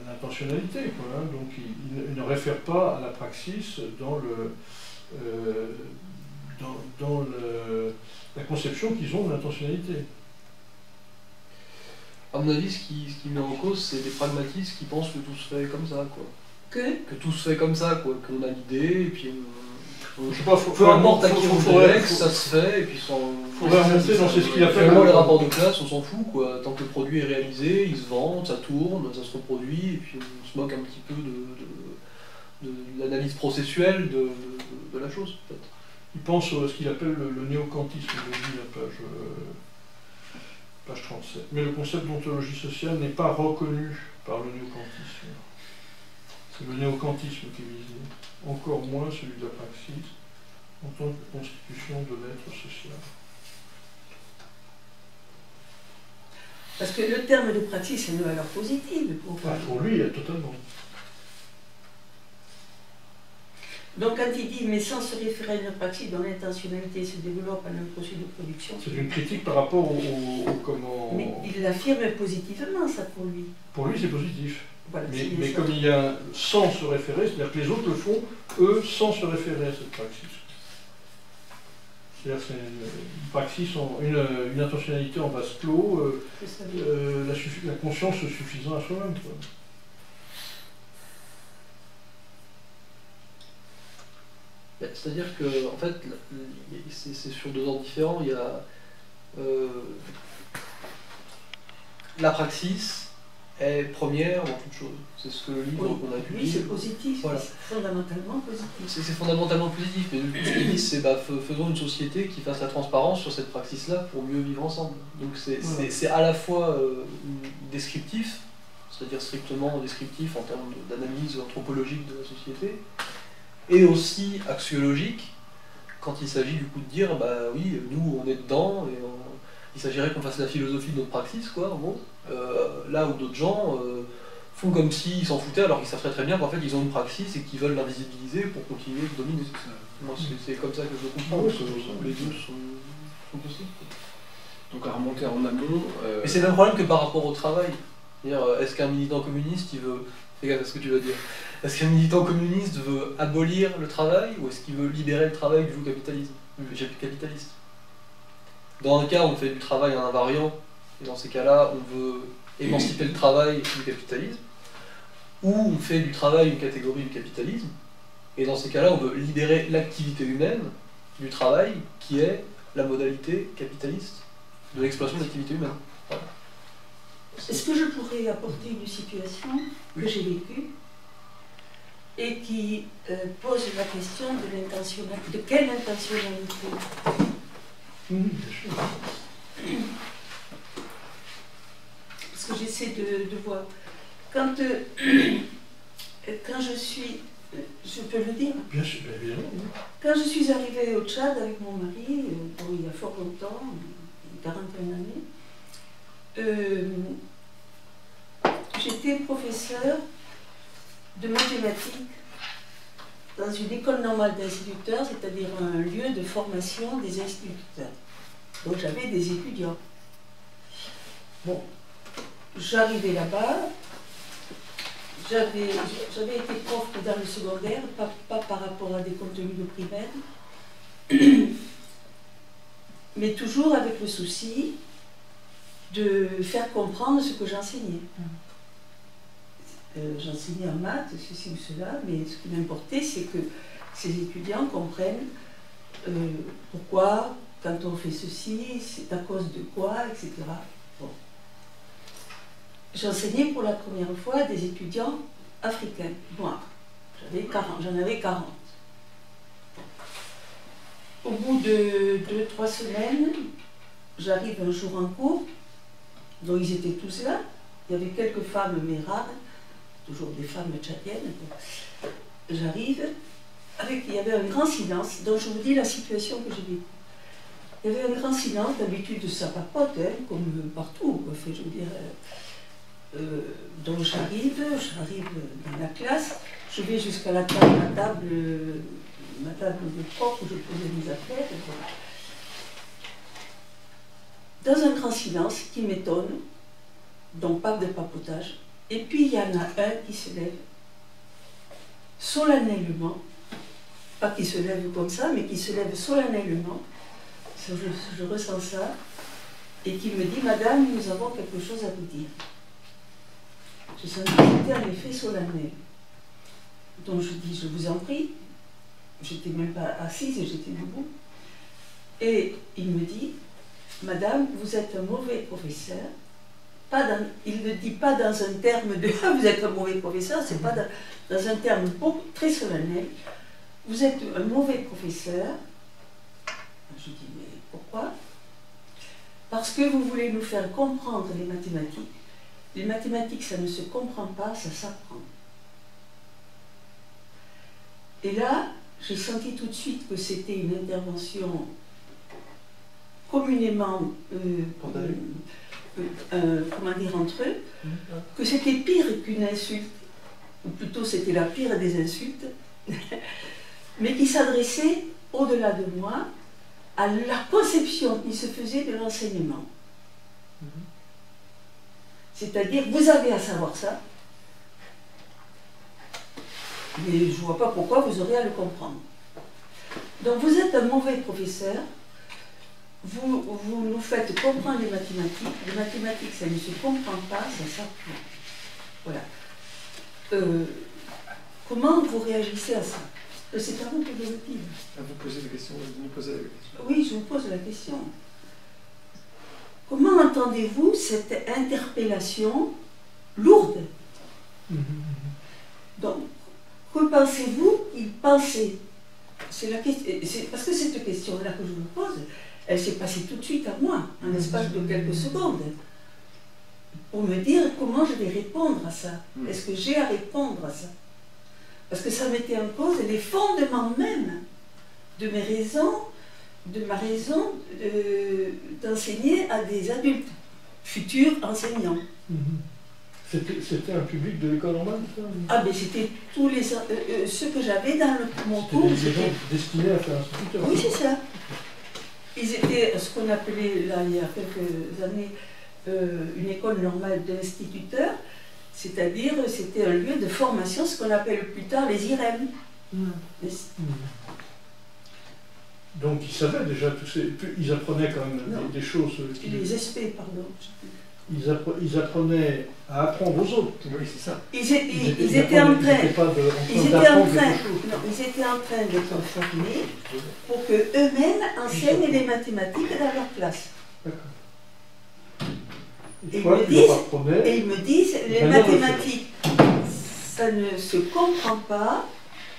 l'intentionnalité, quoi, hein. Donc il ne réfère pas à la praxis dans la conception qu'ils ont de l'intentionnalité. À mon avis, ce qui met en cause, c'est des pragmatistes qui pensent que tout se fait comme ça, quoi. Que tout se fait comme ça, quoi. Qu'on a l'idée, et puis je sais pas, peu importe à qui on direct, ça se fait, et puis faudrait remonter dans ce qu'il a fait. Finalement, les rapports de classe, on s'en fout, quoi. Tant que le produit est réalisé, il se vend, ça tourne, ça se reproduit, et puis on se moque un petit peu de l'analyse processuelle de la chose, en fait. il pense à ce qu'il appelle le néokantisme, je dis la page 37. Mais le concept d'ontologie sociale n'est pas reconnu par le néokantisme. C'est le néokantisme qui est visé, encore moins celui de la praxis, en tant que constitution de l'être social. Parce que le terme de praxis a une valeur positive pour lui, totalement. Donc quand il dit « mais sans se référer à une praxis dont l'intentionnalité se développe en un processus de production », c'est une critique par rapport au comment... Mais il l'affirme positivement, ça, pour lui. Pour lui, c'est positif. Voilà, mais comme il y a sans se référer, c'est-à-dire que les autres le font, eux, sans se référer à cette praxis. C'est-à-dire que c'est une praxis, une intentionnalité en vase clos, la conscience suffisant à soi-même. C'est-à-dire que, en fait, c'est sur deux ordres différents. Il y a la praxis est première dans toute chose. C'est ce que le livre qu'on a publié. Oui, c'est positif, voilà. c'est fondamentalement positif. C'est fondamentalement positif, mais ce qu'ils disent, c'est faisons une société qui fasse la transparence sur cette praxis-là pour mieux vivre ensemble. Donc c'est à la fois descriptif, c'est-à-dire strictement descriptif en termes d'analyse anthropologique de la société, et aussi axiologique, quand il s'agit du coup de dire, bah oui, nous on est dedans, et il s'agirait qu'on fasse la philosophie de notre praxis, quoi, en gros. Là où d'autres gens font comme s'ils s'en foutaient, alors qu'ils savent très bien qu'en fait ils ont une praxis et qu'ils veulent l'invisibiliser pour continuer de dominer. Moi c'est comme ça que je le comprends, parce que les deux sont possibles. Donc à remonter en amont... Mais c'est le même problème que par rapport au travail. Est-ce qu'un militant communiste, il veut... Fais gaffe à ce que tu vas dire. Est-ce qu'un militant communiste veut abolir le travail, ou est-ce qu'il veut libérer le travail du capitalisme, capitaliste? Dans un cas, on fait du travail en invariant, et dans ces cas-là, on veut émanciper le travail du capitalisme, ou on fait du travail une catégorie du capitalisme, et dans ces cas-là, on veut libérer l'activité humaine du travail, qui est la modalité capitaliste de l'exploitation de l'activité humaine. Voilà. Est-ce que je pourrais apporter une situation que j'ai vécue et qui pose la question de l'intentionnalité, de quelle intentionnalité? Bien sûr. Parce que j'essaie de voir. Quand je suis... Je peux le dire? Bien sûr, évidemment. Quand je suis arrivée au Tchad avec mon mari, il y a fort longtemps, une quarantaine d'années, j'étais professeure de mathématiques dans une école normale d'instituteurs, c'est-à-dire un lieu de formation des instituteurs. Donc j'avais des étudiants. Bon, j'arrivais là-bas, j'avais été prof dans le secondaire, pas par rapport à des contenus de primaire, mais toujours avec le souci de faire comprendre ce que j'enseignais. J'enseignais en maths, ceci ou cela, mais ce qui m'importait, c'est que ces étudiants comprennent pourquoi, quand on fait ceci, c'est à cause de quoi, etc. Bon. J'enseignais pour la première fois à des étudiants africains, noirs. J'en avais 40. Au bout de 2-3 semaines, j'arrive un jour en cours, dont ils étaient tous là. Il y avait quelques femmes, mais rares, toujours des femmes tchadiennes. J'arrive, il y avait un grand silence, donc je vous dis la situation que j'ai vécue. Il y avait un grand silence, d'habitude ça papote, hein, comme partout, quoi. Fait, je veux dire, donc j'arrive dans la classe, je vais jusqu'à la table, ma table de prof où je posais mes affaires. Dans un grand silence qui m'étonne, donc pas de papotage, et puis il y en a un qui se lève solennellement, pas qui se lève comme ça, mais qui se lève solennellement, je ressens ça, et qui me dit « Madame, nous avons quelque chose à vous dire ». Je sentais que c'était en effet solennel. Donc je dis « Je vous en prie ». J'étais même pas assise, j'étais debout. Et il me dit « Madame, vous êtes un mauvais professeur ». Il ne dit pas dans un terme de « vous êtes un mauvais professeur », c'est pas dans un terme très solennel. Vous êtes un mauvais professeur Je dis, mais pourquoi? Parce que vous voulez nous faire comprendre les mathématiques. Les mathématiques, ça ne se comprend pas, ça s'apprend. Et là, j'ai senti tout de suite que c'était une intervention communément, comment dire, entre eux, que c'était pire qu'une insulte, ou plutôt c'était la pire des insultes, mais qui s'adressait au-delà de moi à la conception qui se faisait de l'enseignement. C'est-à-dire, vous avez à savoir ça, mais je ne vois pas pourquoi vous aurez à le comprendre. Donc vous êtes un mauvais professeur, vous nous faites comprendre les mathématiques ça ne se comprend pas, ça s'apprend. Voilà. Comment vous réagissez à ça? C'est à vous que je le dis. Vous posez la question, vous nous posez la question. Oui, je vous pose la question. Comment entendez-vous cette interpellation lourde? Donc, que pensez-vous qu'il pensait? C'est la question. Parce que cette question-là que je vous pose, elle s'est passée tout de suite à moi, en l'espace de quelques secondes, pour me dire comment je vais répondre à ça. Est-ce que j'ai à répondre à ça? Parce que ça mettait en cause les fondements même de mes raisons, de ma raison d'enseigner à des adultes, futurs enseignants. C'était un public de l'école normale, ça? Ah, mais c'était tous les ceux que j'avais dans mon cours. C'était des gens destinés à faire instituteur. Oui, c'est ça. Ils étaient ce qu'on appelait, là, il y a quelques années, une école normale d'instituteurs, c'est-à-dire c'était un lieu de formation, ce qu'on appelle plus tard les IREM. Donc ils savaient déjà tous ces... Ils apprenaient quand même des choses... Les SP, pardon. Ils apprenaient à apprendre aux autres. Oui, c'est ça. Ils étaient en train d'être formés pour qu'eux-mêmes enseignent les mathématiques dans leur classe. Et ils me disent, les mathématiques, ça ne se comprend pas,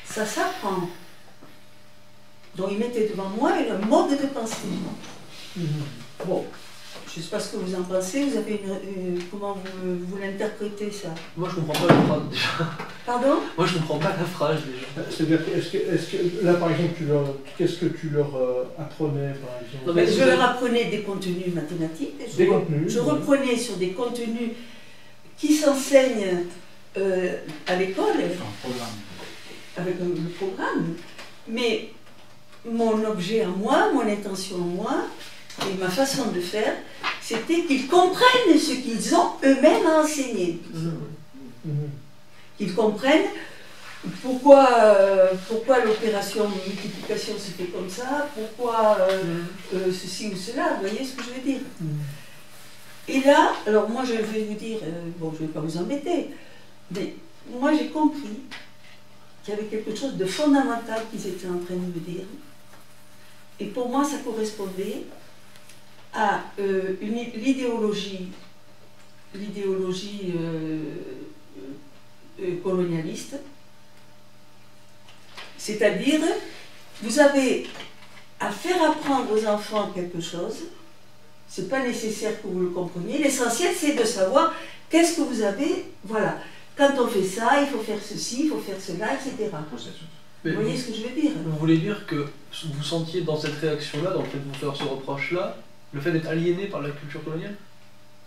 ça s'apprend. Donc ils mettaient devant moi un mode de pensée. Bon. Je ne sais pas ce que vous en pensez, vous avez comment vous l'interprétez ça? Moi je ne comprends pas la phrase déjà. Pardon? Moi je ne comprends pas la phrase déjà. C'est-à-dire, est-ce que là par exemple, qu'est-ce que tu leur apprenais par exemple? Non, mais je leur apprenais des contenus mathématiques. Je reprenais sur des contenus qui s'enseignent à l'école, avec le programme. Mais mon objet à moi, mon intention à moi, et ma façon de faire, c'était qu'ils comprennent ce qu'ils ont eux-mêmes à enseigner. Qu'ils comprennent pourquoi l'opération multiplication se fait comme ça, pourquoi ceci ou cela, vous voyez ce que je veux dire. Et là, alors moi je vais vous dire, bon je ne vais pas vous embêter, mais moi j'ai compris qu'il y avait quelque chose de fondamental qu'ils étaient en train de me dire. Et pour moi ça correspondait à l'idéologie colonialiste, c'est-à-dire vous avez à faire apprendre aux enfants quelque chose, c'est pas nécessaire que vous le compreniez, l'essentiel c'est de savoir qu'est-ce que vous avez, voilà, quand on fait ça, il faut faire ceci, il faut faire cela, etc. Vous voyez ce que je veux dire? Vous voulez dire que vous sentiez dans cette réaction-là, dans le fait de vous faire ce reproche-là, le fait d'être aliéné par la culture coloniale?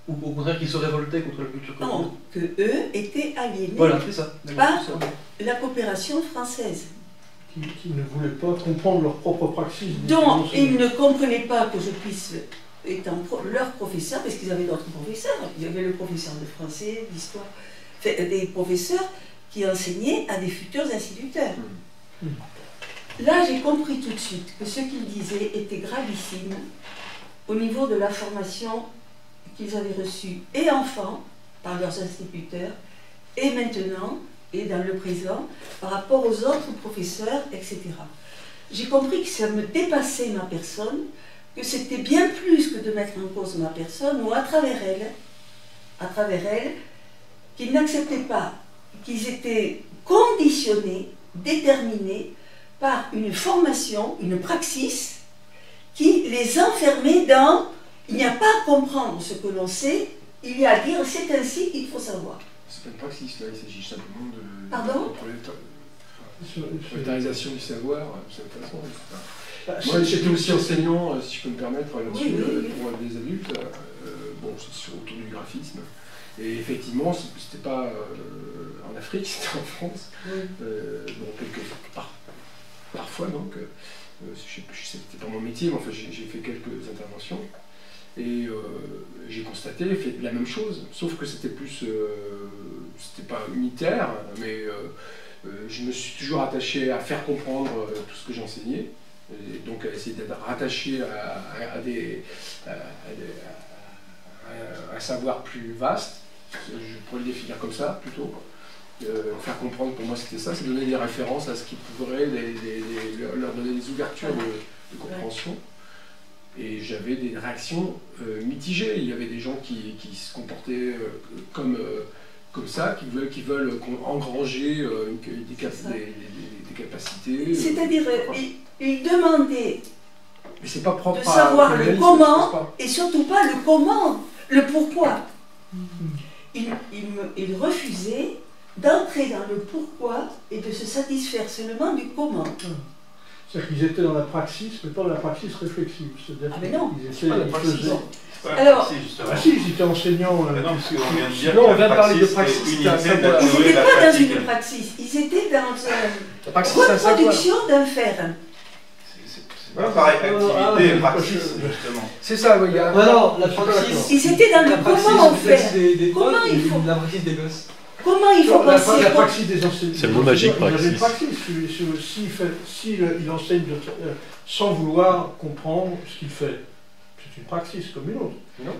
Ou au contraire qu'ils se révoltaient contre la culture coloniale? Non, que eux étaient aliénés voilà, c'est ça. par la coopération française. Qui ne voulaient pas comprendre leur propre praxis. Donc, ils ne comprenaient pas que je puisse être leur professeur, parce qu'ils avaient d'autres professeurs. Il y avait le professeur de français, d'histoire, des professeurs qui enseignaient à des futurs instituteurs. Là, j'ai compris tout de suite que ce qu'ils disaient était gravissime au niveau de la formation qu'ils avaient reçue, et enfants, par leurs instituteurs, et maintenant, et dans le présent, par rapport aux autres professeurs, etc. J'ai compris que ça me dépassait ma personne, que c'était bien plus que de mettre en cause ma personne, ou à travers elle, qu'ils n'acceptaient pas, qu'ils étaient conditionnés, déterminés par une formation, une praxis, qui les enfermait dans « il n'y a pas à comprendre ce que l'on sait, il y a à dire c'est ainsi qu'il faut savoir ». C'est pas une praxis, là, il s'agit simplement de... Pardon ? L'autorisation du savoir, c'est intéressant. Moi, j'étais aussi enseignant, si je peux me permettre, là-dessus, pour des adultes. Bon, c'est autour du graphisme. Et effectivement, c'était pas en Afrique, c'était en France. Bon, parfois, donc, c'était pas mon métier, mais enfin, j'ai fait quelques interventions. Et j'ai constaté la même chose, sauf que c'était plus, c'était pas unitaire, mais je me suis toujours attaché à faire comprendre tout ce que j'enseignais, et donc à essayer d'être rattaché à un savoir plus vaste, je pourrais le définir comme ça plutôt. Faire comprendre, pour moi c'était ça, c'est donner des références à ce qui pourrait leur donner des ouvertures de compréhension. Et j'avais des réactions mitigées. Il y avait des gens qui se comportaient comme ça, qui veulent engranger des capacités. C'est-à-dire, ils demandaient de savoir le comment, et surtout pas le comment, le pourquoi. Ils refusaient d'entrer dans le pourquoi et de se satisfaire seulement du comment. C'est-à-dire qu'ils étaient dans la praxis, mais pas dans la praxis réflexive. Ah mais non, ils faisaient... Alors, si, ils étaient enseignants. Non, parce qu'on vient de dire non, que on vient de parler de praxis, praxis. ils n'étaient pas dans une praxis, ils étaient dans une reproduction d'un faire. C'est pas pareil, activité et praxis, justement. C'est ça, oui. Alors, la praxis... Ils étaient dans le comment on fait. Comment il faut... La praxis des gosses. Comment il faut penser. La praxis des enseignants. C'est le mot magique, praxis. S'il enseigne sans vouloir comprendre ce qu'il fait, c'est une praxis comme une autre. Non.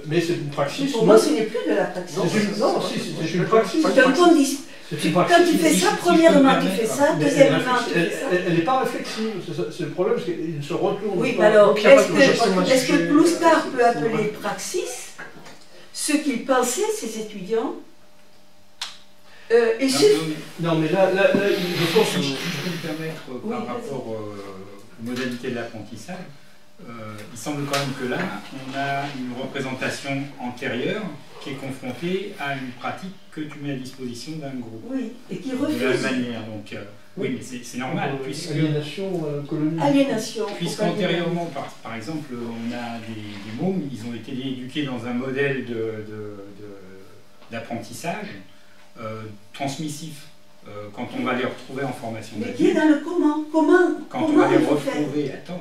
Mais c'est une praxis. Pour moi, ce n'est plus de la praxis. Non, c'est une praxis. Quand tu fais ça, premièrement, tu fais ça, deuxièmement, tu fais ça. Elle n'est pas réflexive. C'est le problème, c'est qu'il se retourne. Oui, mais alors, est-ce que Ploustard peut appeler praxis ce qu'il pensait, ses étudiants? Non, mais là, je pense que... Je peux me permettre, par rapport aux modalités de l'apprentissage, il semble quand même que là, on a une représentation antérieure qui est confrontée à une pratique que tu mets à disposition d'un groupe. Oui, et qui refuse. De la même manière, donc... oui, mais c'est normal, puisque... Aliénation, colonie. Aliénation. Puisqu'antérieurement, par exemple, on a des mômes, ils ont été éduqués dans un modèle d'apprentissage transmissif. Quand on va les retrouver en formation d'adulte. Mais qui est dans le comment? Quand on va les retrouver, quand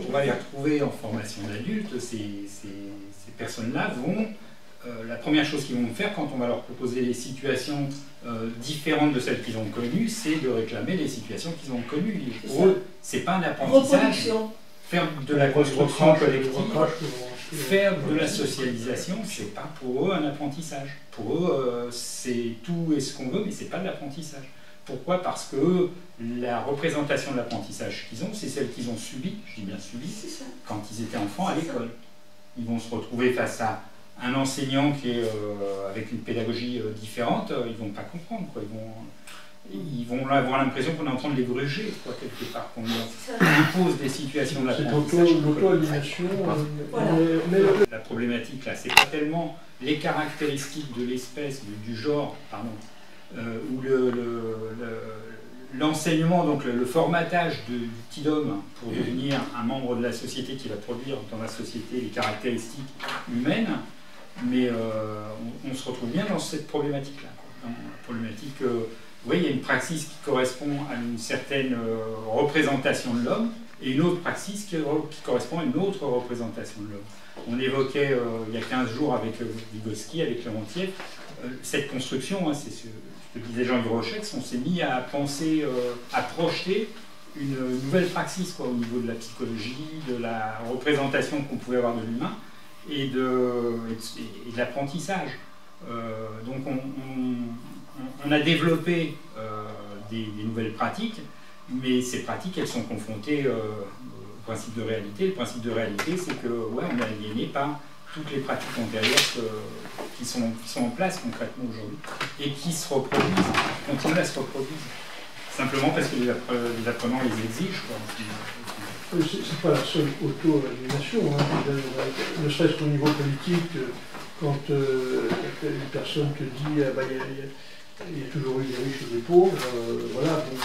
on va les retrouver en formation d'adulte, ces personnes-là vont... la première chose qu'ils vont faire quand on va leur proposer des situations différentes de celles qu'ils ont connues, c'est de réclamer les situations qu'ils ont connues. Pour eux, c'est pas un apprentissage. Faire de la construction collective, faire de la socialisation, c'est pas pour eux un apprentissage. Pour eux, c'est tout et ce qu'on veut, mais c'est pas de l'apprentissage. Pourquoi? Parce que la représentation de l'apprentissage qu'ils ont, c'est celle qu'ils ont subie, je dis bien subie, quand ils étaient enfants à l'école. Ils vont se retrouver face à un enseignant qui est avec une pédagogie différente, ils vont pas comprendre, quoi. Ils vont avoir l'impression qu'on est en train de les gruger, quoi, quelque part, qu'on leur impose des situations d'apprentissage. C'est l'auto-aliénation. La problématique là, c'est pas tellement les caractéristiques de l'espèce, du genre, pardon, ou l'enseignement, donc le formatage du petit homme pour devenir un membre de la société qui va produire dans la société les caractéristiques humaines, mais on se retrouve bien dans cette problématique-là. Dans la problématique, oui, il y a une praxis qui correspond à une certaine représentation de l'homme et une autre praxis qui correspond à une autre représentation de l'homme. On évoquait il y a 15 jours avec Vygotsky, avec Lemontiev, cette construction, hein, c'est ce que disait Jean-Yves Rochex, on s'est mis à penser, à projeter une nouvelle praxis, quoi, au niveau de la psychologie, de la représentation qu'on pouvait avoir de l'humain et de l'apprentissage. Donc on a développé des nouvelles pratiques, mais ces pratiques, elles sont confrontées au principe de réalité. Le principe de réalité, c'est que ouais, on est aliéné par toutes les pratiques antérieures qui sont en place concrètement aujourd'hui et qui se reproduisent, continuent à se reproduire. Simplement parce que les apprenants les exigent, quoi. c'est pas la seule auto-aliénation, hein. Ne serait-ce qu'au niveau politique, quand une personne te dit ah, bah, il y a toujours eu des riches et des pauvres, voilà, bon,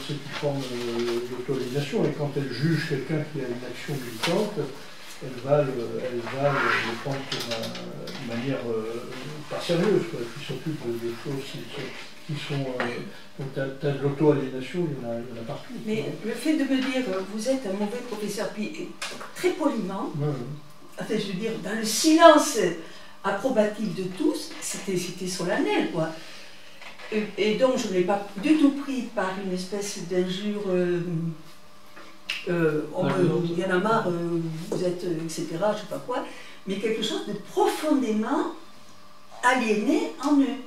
c'est une forme d'auto-aliénation, et quand elle juge quelqu'un qui a une action militante, elle va le prendre d'une manière pas sérieuse, quoi, qui s'occupe de choses qui sont... t'as de l'auto-aliénation, il y en a partout. Mais le fait de me dire vous êtes un mauvais professeur, puis très poliment, enfin, je veux dire, dans le silence approbatif de tous, c'était solennel, quoi. Et donc je ne l'ai pas du tout pris par une espèce d'injure, il y en a marre, vous êtes, etc., je ne sais pas quoi, mais quelque chose de profondément aliéné en eux.